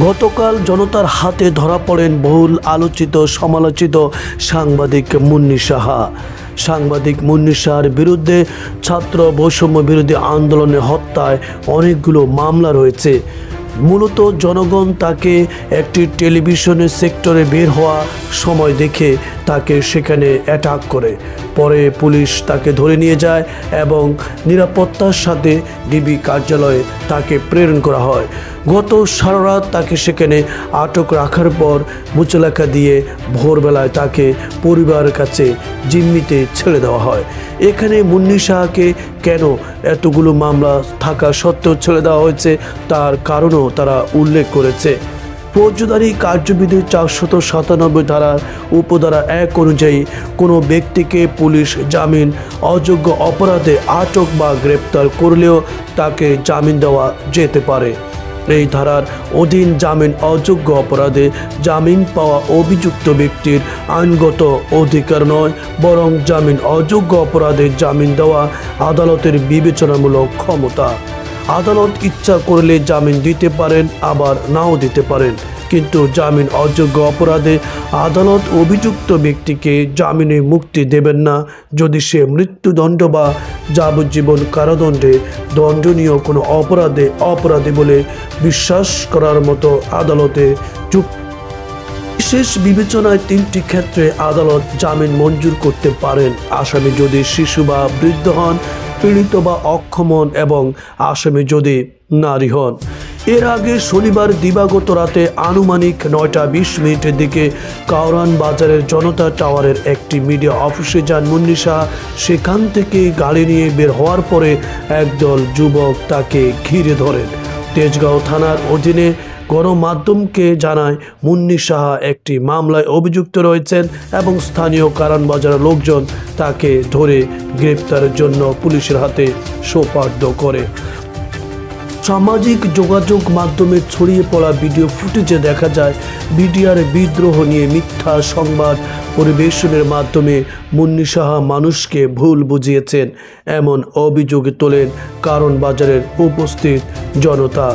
গতকাল জনতার হাতে ধরা পড়েন বহুল আলোচিত সমালোচিত সাংবাদিক মুন্নী সাহা। সাংবাদিক মুন্নী সাহার বিরুদ্ধে ছাত্র বৈষম্য বিরোধী আন্দোলনে হত্যায় অনেকগুলো মামলা রয়েছে। মূলত জনগণ তাকে একটি টেলিভিশনের সেক্টরে বের হওয়া সময় দেখে তাকে সেখানে অ্যাটাক করে। পরে পুলিশ তাকে ধরে নিয়ে যায় এবং নিরাপত্তার সাথে ডিবি কার্যালয়ে তাকে প্রেরণ করা হয়। গত সারা রাত তাকে সেখানে আটক রাখার পর মুচলেখা দিয়ে ভোরবেলায় তাকে পরিবারের কাছে জিম্মিতে ছেড়ে দেওয়া হয়। এখানে মুন্নী সাহাকে কেন এতগুলো মামলা থাকা সত্ত্বেও ছেড়ে দেওয়া হয়েছে তার কারণও তারা উল্লেখ করেছে। ফৌজদারি কার্যবিধির 497 ধারার উপধারা 1 অনুযায়ী কোনো ব্যক্তিকে পুলিশ জামিন অযোগ্য অপরাধে আটক বা গ্রেপ্তার করলেও তাকে জামিন দেওয়া যেতে পারে। এই ধারার অধীন জামিন অযোগ্য অপরাধে জামিন পাওয়া অভিযুক্ত ব্যক্তির আইনগত অধিকার নয়, বরং জামিন অযোগ্য অপরাধে জামিন দেওয়া আদালতের বিবেচনামূলক ক্ষমতা। আদালত ইচ্ছা করলে জামিন দিতে পারেন, আবার নাও দিতে পারেন, কিন্তু জামিন অযোগ্য অপরাধে আদালত অভিযুক্ত ব্যক্তিকে জামিনে মুক্তি দেবেন না যদি সে মৃত্যুদণ্ড বা যাবজ্জীবন কারাদণ্ডে দণ্ডনীয় কোনো অপরাধী বলে বিশ্বাস করার মতো আদালতে বিশেষ বিবেচনায় 3টি ক্ষেত্রে আদালত জামিন মঞ্জুর করতে পারেন। আসামি যদি শিশু বা বৃদ্ধ হন, পীড়িত বা অক্ষম হন এবং আসামি যদি নারী হন। এর আগে শনিবার দিবাগত রাতে আনুমানিক 9টা 20 মিনিটের দিকে কাউরান বাজারের জনতা টাওয়ারের একটি মিডিয়া অফিসে যান মুন্নী সাহা। সেখান থেকে গাড়ি নিয়ে বের হওয়ার পরে একদল যুবক তাকে ঘিরে ধরেন। তেজগাঁও থানার অধীনে গণমাধ্যমকে জানায় মুন্নী সাহা একটি মামলায় অভিযুক্ত রয়েছেন এবং স্থানীয় কারণ বাজারের লোকজন তাকে ধরে গ্রেপ্তারের জন্য পুলিশের হাতে সোপর্দ করে। সামাজিক যোগাযোগ মাধ্যমে ছড়িয়ে পড়া ভিডিও ফুটেজে দেখা যায় বিডিআর বিদ্রোহ নিয়ে মিথ্যা সংবাদ পরিবেশনের মাধ্যমে মুন্নী সাহা মানুষকে ভুল বুঝিয়েছেন, এমন অভিযোগ তোলেন কারণ বাজারের উপস্থিত জনতা।